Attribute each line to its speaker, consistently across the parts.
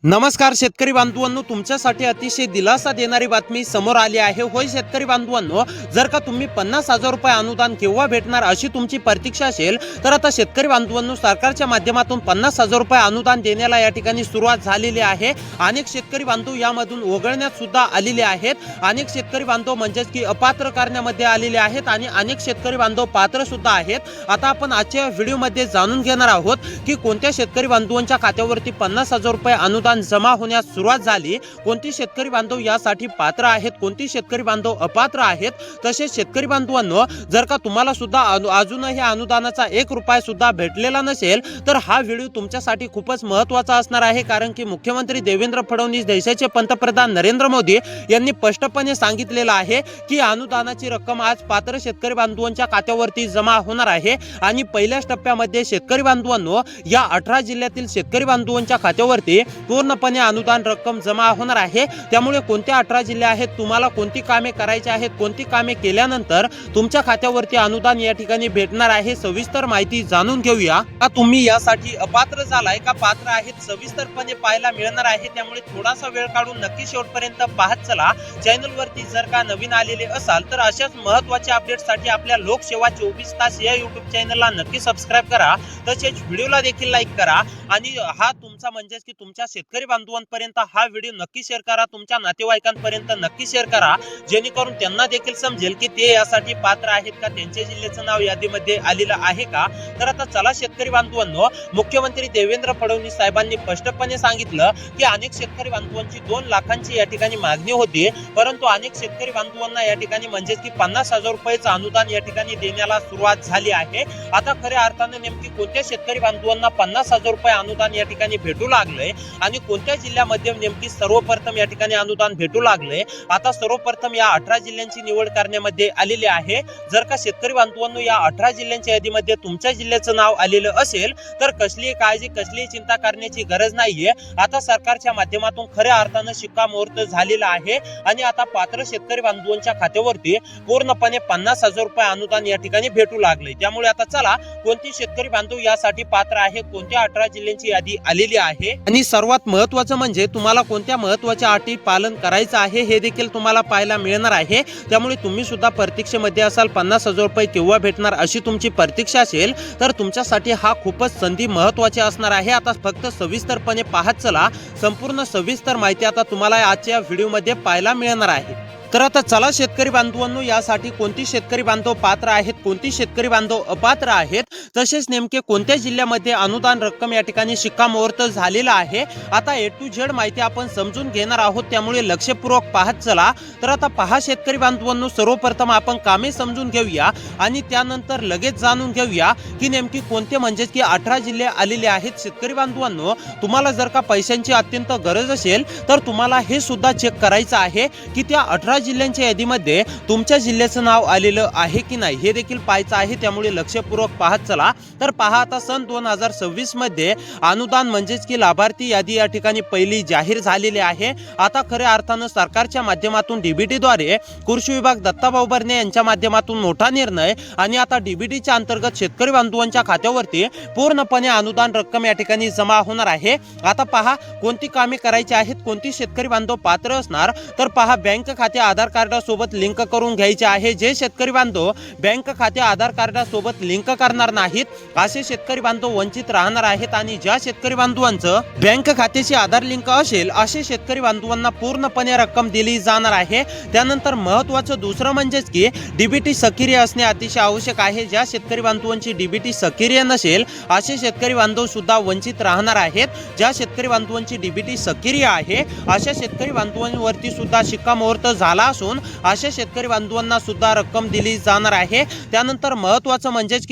Speaker 1: नमस्कार शेतकरी बांधवांनो, तुमच्यासाठी अतिशय दिलासा देणारी बातमी समोर आली आहे। होय शेतकरी बांधवांनो, जर का तुम्ही 50,000 रुपये अनुदान केव्हा भेटणार अशी तुमची प्रतीक्षा असेल तर आता शेतकरी बांधवांनो, सरकारच्या माध्यमातून 50,000 रुपये अनुदान देण्याला या ठिकाणी सुरुवात झालेली आहे। अनेक शेतकरी बांधव यामधून वगळण्यात सुद्धा आलेले आहेत। अनेक शेतकरी बांधव म्हणजेच की अपात्र करण्यामध्ये आलेले आहेत आणि अनेक शेतकरी बांधव पात्र सुद्धा आहेत। आता आपण आजच्या व्हिडिओमध्ये जाणून घेणार आहोत की कोणत्या शेतकरी बांधवांच्या खात्यावरती 50,000 रुपये अनुदान जमा होण्यास सुरुवात झाली, कोणती शेतकरी बांधव यासाठी पात्र आहेत, कोणती शेतकरी बांधव अपात्र आहेत। तसेच शेतकरी बांधवांनो, जर का तुम्हाला सुद्धा अजूनही अनुदानाचा 1 रुपया सुद्धा भेटलेला नसेल तर हा व्हिडिओ तुमच्यासाठी खूपच महत्त्वाचा असणार आहे। कारण की मुख्यमंत्री देवेंद्र फडणवीस, देशाचे पंतप्रधान नरेंद्र मोदी यांनी स्पष्टपणे सांगितलेलं आहे की अनुदानाची रक्कम आज पात्र शेतकरी बांधवांच्या खात्यावरती जमा होणार आहे आणि पहिल्याच टप्प्यामध्ये शेतकरी बांधवांनो, या 18 जिल्ह्यातील शेतकरी बांधवांच्या खात्यावरती पूर्णपणे अनुदान रक्कम जमा होणार आहे। त्यामुळे कोणत्या 18 जिल्हे आहेत, तुम्हाला कोणती कामे करायची आहेत, कोणती कामे केल्यानंतर तुमच्या खात्यावरती अनुदान या ठिकाणी भेटणार आहे, सविस्तर माहिती जाणून घेऊया। का तुम्ही यासाठी अपात्र झालाय का पात्र आहेत, सविस्तरपणे पाहायला मिळणार आहे। त्यामुळे थोडासा वेळ काढून नक्की शेवटपर्यंत पाहत चला। चॅनल वरती जर का नवीन आलेले असाल तर अशाच महत्त्वाच्या अपडेट्ससाठी आपल्या लोकसेवा 24 तास या YouTube चॅनलला नक्की सबस्क्राइब करा। तसेच व्हिडिओला देखील लाईक करा आणि हा तुमचा म्हणजेच की तुमच्या शेतकरी बांधवांपर्यंत हा व्हिडिओ नक्की शेअर करा, तुमच्या नातेवाईकांपर्यंत नक्की शेअर करा, जेणेकरून त्यांना देखील समजेल की ते यासाठी पात्र आहेत का, त्यांच्या जिल्ह्याचं नाव यादीमध्ये आलेलं आहे का। तर आता चला शेतकरी बांधवांनो, मुख्यमंत्री देवेंद्र फडणवीस साहेबांनी स्पष्टपणे सांगितलं की अनेक शेतकरी बांधवांची 2 लाखांची या ठिकाणी मागणी होती, परंतु अनेक शेतकरी बांधवांना या ठिकाणी म्हणजेच की 50,000 रुपयाचं अनुदान या ठिकाणी देण्याला सुरुवात झाली आहे। आता खऱ्या अर्थाने नेमकी कोणत्या शेतकरी बांधवांना 50,000 रुपये अनुदान या ठिकाणी भेटू लागलंय आणि कोणत्या जिल्ह्यामध्ये नेमकी सर्वप्रथम या ठिकाणी अनुदान भेटू लागले। आता सर्वप्रथम या 18 जिल्ह्यांची निवड करण्यामध्ये आलेली आहे। जर का शेतकरी बांधवांनो, या 18 जिल्ह्यांच्या यादीमध्ये तुमच्या जिल्ह्याचं नाव आलेलं असेल तर कसलीही काळजी, कसलीही चिंता करण्याची गरज नाहीये। आता सरकारच्या माध्यमातून खऱ्या अर्थानं शिक्कामोर्तब झालेला आहे आणि आता पात्र शेतकरी बांधवांच्या खात्यावरती पूर्णपणे 50,000 रुपये अनुदान या ठिकाणी भेटू लागले। त्यामुळे आता चला, कोणती शेतकरी बांधव यासाठी पात्र आहे, कोणत्या 18 जिल्ह्यांची यादी आलेली आहे आणि सर्वात महत्त्वाचं म्हणजे तुम्हाला कोणत्या महत्त्वाच्या अटी पालन करायचं आहे हे देखील तुम्हाला पाहायला मिळणार आहे। त्यामुळे तुम्ही सुद्धा प्रतीक्षेमध्ये असाल, 50,000 रुपये केव्हा भेटणार अशी तुमची प्रतीक्षा असेल तर तुमच्यासाठी हा खूपच संधी महत्त्वाची असणार आहे। आता फक्त सविस्तरपणे पाहत चला, संपूर्ण सविस्तर माहिती आता तुम्हाला आजच्या व्हिडिओमध्ये पाहायला मिळणार आहे। तर आता चला शेतकरी बांधवांनो, यासाठी कोणती शेतकरी बांधव पात्र आहेत, कोणती शेतकरी बांधव अपात्र आहेत, तसेच नेमके कोणत्या जिल्ह्यामध्ये अनुदान रक्कम या ठिकाणी शिक्कामोर्तब झालेला आहे, आता A to Z माहिती आपण समजून घेणार आहोत। त्यामुळे लक्षपूर्वक पाहत चला। तर आता पहा शेतकरी बांधवांनो, सर्वप्रथम आपण कामे समजून घेऊया आणि त्यानंतर लगेच जाणून घेऊया की नेमकी कोणते म्हणजेच की 18 जिल्हे आलेले आहेत। शेतकरी बांधवांनो, तुम्हाला जर का पैशांची अत्यंत गरज असेल तर तुम्हाला हे सुद्धा चेक करायचं आहे की त्या 18 जिल्ह्यांच्या यादीमध्ये तुमच्या जिल्ह्याचं नाव आलेलं आहे की नाही हे देखील पाहायचं आहे। त्यामुळे लक्षपूर्वक पाहत चला। तर पहा, आता सन 2026 मध्ये अनुदान म्हणजेच की लाभार्थी यादी या ठिकाणी पहिली जाहीर झालेली आहे। आता खऱ्या अर्थानं सरकारच्या माध्यमातून DBT द्वारे कृषी विभाग दत्ताभाऊ भरणे यांच्या माध्यमातून मोठा निर्णय आणि आता DBTच्या अंतर्गत शेतकरी बांधवांच्या खात्यावरती पूर्णपणे अनुदान रक्कम या ठिकाणी जमा होणार आहे। आता पहा, कोणती कामे करायची आहेत, कोणती शेतकरी बांधव पात्र असणार तर पहा, बँक खाते आधार कार्डासोबत लिंक करून घ्यायचे आहे। जे शेतकरी बांधव बँक खाते आधार कार्डासोबत लिंक करणार नाहीत असे शेतकरी बांधव वंचित राहणार आहेत आणि ज्या शेतकरी बांधवांचं बँक खात्याशी आधार लिंक असेल असे शेतकरी बांधवांना पूर्णपणे रक्कम दिली जाणार आहे। त्यानंतर महत्त्वाचं दुसरं म्हणजेच की DBT सक्रिय असणे अतिशय आवश्यक आहे। ज्या शेतकरी बांधवांची DBT सक्रिय नसेल असे शेतकरी बांधव सुद्धा वंचित राहणार आहेत। ज्या शेतकरी बांधवांची DBT सक्रिय आहे अशा शेतकरी बांधवांवरती सुद्धा शिक्कामोर्तब झाला असून अशा शेतकरी बांधवांना सुद्धा रक्कम दिली जाणार आहे। त्यानंतर महत्त्वाचं म्हणजेच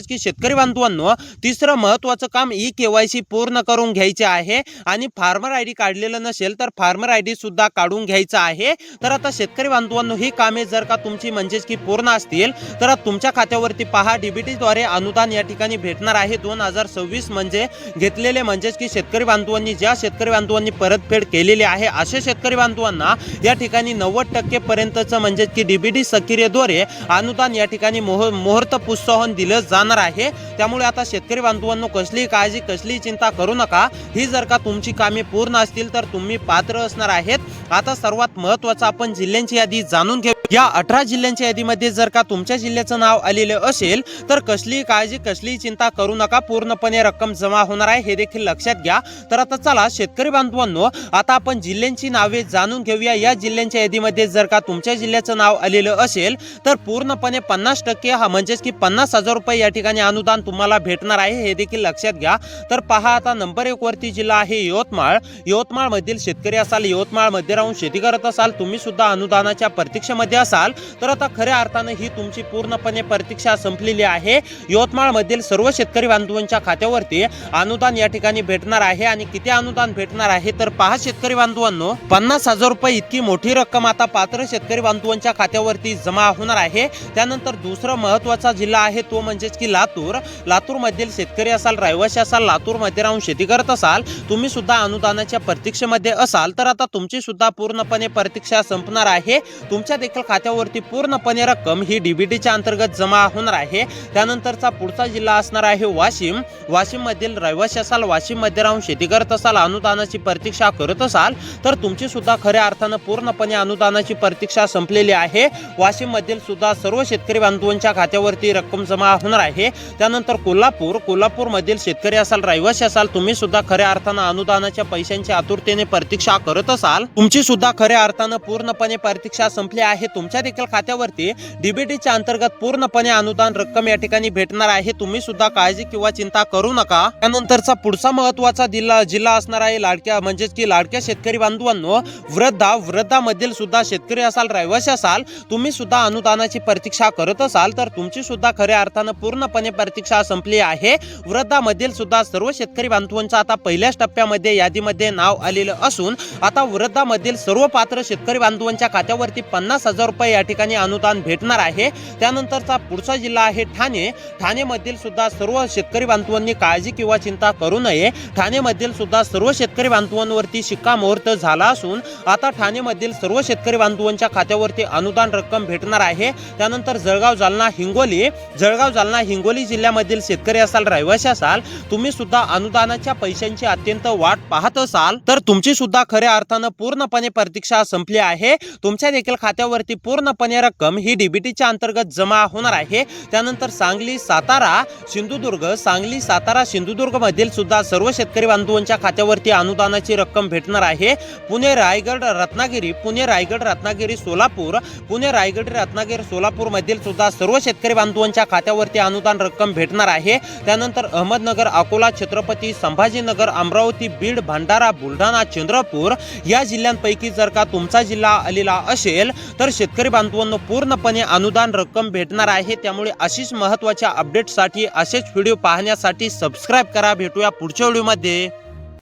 Speaker 1: की शेतकरी बांधवांनो, तिसरं महत्त्वाचं काम KYC पूर्ण करून घ्यायचे आहे आणि फार्मर ID काढलेलं नसेल तर फार्मर ID सुद्धा काढून घ्यायचा आहे। तर आता शेतकरी बांधवांनो, ही कामे जर का तुमची म्हणजेच की पूर्ण असतील तर तुमच्या खात्यावरती पहा, DBT द्वारे अनुदान या ठिकाणी भेटणार आहे। 2026 म्हणजे घेतलेले म्हणजेच की शेतकरी बांधवांनी, ज्या शेतकरी बांधवांनी परतफेड केलेली आहे अशा शेतकरी बांधवांना या ठिकाणी 90% पर्यंतचं म्हणजे की डीबीटी सक्रियद्वारे अनुदान या ठिकाणी मुहूर्त प्रोत्साहन दिलं जाणार आहे। त्यामुळे आता शेतकरी बांधवांनो कसलीही काळजी कसलीही चिंता करू नका। ही जर का तुमची कामे पूर्ण असतील तर तुम्ही पात्र असणार आहेत। आता सर्वात महत्त्वाचं आपण जिल्ह्यांची यादी जाणून घेऊ। या 18 जिल्ह्यांच्या यादीमध्ये जर का तुमच्या जिल्ह्याचं नाव आलेलं असेल तर कसलीही काळजी कसलीही चिंता करू नका, पूर्णपणे रक्कम जमा होणार आहे हे देखील लक्षात घ्या। तर आता चला शेतकरी बांधवांनो आता आपण जिल्ह्यांची नावे जाणून घेऊया। या जिल्ह्यांच्या यादीमध्ये जर का तुमच्या जिल्ह्याचं नाव आलेलं असेल तर पूर्णपणे 50% हा म्हणजेच की 50,000 रुपये या ठिकाणी अनुदान तुम्हाला भेटणार आहे हे देखील लक्षात घ्या। तर पहा आता नंबर 1 वरती जिल्हा आहे यवतमाळ। यवतमाळ मधील शेतकरी असाल, यवतमाळ मध्ये राहून शेती करत असाल, तुम्ही सुद्धा अनुदानाच्या प्रतीक्षेमध्ये असाल तर आता खऱ्या अर्थाने ही तुमची पूर्णपणे प्रतीक्षा संपलेली आहे। यवतमाळ मधील सर्व शेतकरी बांधवांच्या खात्यावरती अनुदान या ठिकाणी भेटणार आहे आणि किती अनुदान भेटणार आहे तर पहा शेतकरी बांधवांनो 50,000 रुपये इतकी मोठी रक्कम आता पात्र शेतकरी बांधवांच्या खात्यावरती जमा होणार आहे। त्यानंतर दुसरा महत्त्वाचा जिल्हा आहे तो म्हणजेच की लातूर। लातूर मधील शेतकरी असाल, रहिवासी असाल, लातूर मध्ये राहून शेती करत असाल, तुम्ही सुद्धा अनुदानाच्या प्रतीक्षेमध्ये असाल तर आता तुमची सुद्धा पूर्णपणे प्रतीक्षा संपणार आहे। तुमच्या देखील खात्यावरती पूर्णपणे रक्कम ही डीबीटीच्या अंतर्गत जमा होणार आहे। त्यानंतरचा पुढचा जिल्हा असणार आहे वाशिम। वाशिम मधील रहिवासी असाल, वाशिम मध्ये राहून शेती करत असाल, अनुदानाची प्रतीक्षा करत असाल तर तुमची सुद्धा खऱ्या अर्थानं पूर्णपणे अनुदानाची प्रतीक्षा संपलेली आहे। वाशिम मधील सुद्धा सर्व शेतकरी बांधवांच्या खात्यावरती रक्कम जमा होणार आहे। त्यानंतर कोल्हापूर मधील शेतकरी असाल, रहिवासी असाल, तुम्ही सुद्धा खऱ्या अर्थानं अनुदानाच्या पैशांची आतुरतेने प्रतीक्षा करत असाल, तुमची सुद्धा खऱ्या अर्थानं पूर्णपणे प्रतीक्षा संपली आहे। तुमच्या देखील खात्यावरती डीबीटीच्या अंतर्गत पूर्णपणे अनुदान रक्कम या ठिकाणी भेटणार आहे। तुम्ही सुद्धा काळजी किंवा चिंता करू नका। त्यानंतरचा पुढचा महत्त्वाचा जिल्हा असणार आहे लाडक्या म्हणजेच की लाडक्या शेतकरी बांधवांनो वृद्धा मधील सुद्धा शेतकरी असाल, रहिवासी असाल, तुम्ही सुद्धा अनुदानाची प्रतीक्षा करत असाल तर तुमची सुद्धा खऱ्या अर्थानं पूर्णपणे प्रतीक्षा संपली आहे। वृद्धा मधील सुद्धा सर्व शेतकरी बांधवांचं आता पहिल्याच टप्प्यामध्ये यादीमध्ये नाव आलेलं असून आता वृद्धा मधील सर्व पात्र शेतकरी बांधवांच्या खात्यावरती 50,000 रुपये या ठिकाणी अनुदान भेटणार आहे। त्यानंतरचा पुढचा जिल्हा आहे ठाणे। ठाणे मधील सुद्धा सर्व शेतकरी बांधवांनी काळजी किंवा चिंता करू नये। ठाणे मधील सुद्धा सर्व शेतकरी बांधवांवरती शिक्कामोर्तब झाला असून आता ठाणे मधील सर्व शेतकरी बांधवांच्या खात्यावरती अनुदान रक्कम भेटणार आहे। त्यानंतर जळगाव जालना हिंगोली जिल्ह्यामधील शेतकरी असाल, रहिवासी असाल, तुम्ही सुद्धा अनुदानाच्या पैशांची अत्यंत वाट पाहत असाल तर तुमची सुद्धा खऱ्या अर्थानं पूर्णपणे प्रतीक्षा संपली आहे। तुमच्या देखील खात्यावरती पूर्णपणे रक्कम ही डीबीटीच्या अंतर्गत जमा होणार आहे। त्यानंतर सांगली, सातारा, सिंधुदुर्ग मधील सुद्धा सर्व शेतकरी बांधवांच्या खात्यावरती अनुदानाची रक्कम भेटणार आहे। पुणे, रायगड, रत्नागिरी, सोलापूर मधील सुद्धा सर्व शेतकरी बांधवांच्या खात्यावरती अनुदान रक्कम भेटणार आहे। त्यानंतर अहमदनगर, अकोला, छत्रपती संभाजीनगर, अमरावती, बीड, भंडारा, बुलढाणा, चंद्रपूर या जिल्ह्यांपैकी जर का तुमचा जिल्हा आलेला असेल तर शेतकरी बांधवांनो पूर्णपणे अनुदान रक्कम भेटणार आहे। त्यामुळे अशीच महत्त्वाच्या अपडेटसाठी असेच व्हिडिओ पाहण्यासाठी सबस्क्राइब करा। भेटूया पुढच्या व्हिडिओमध्ये।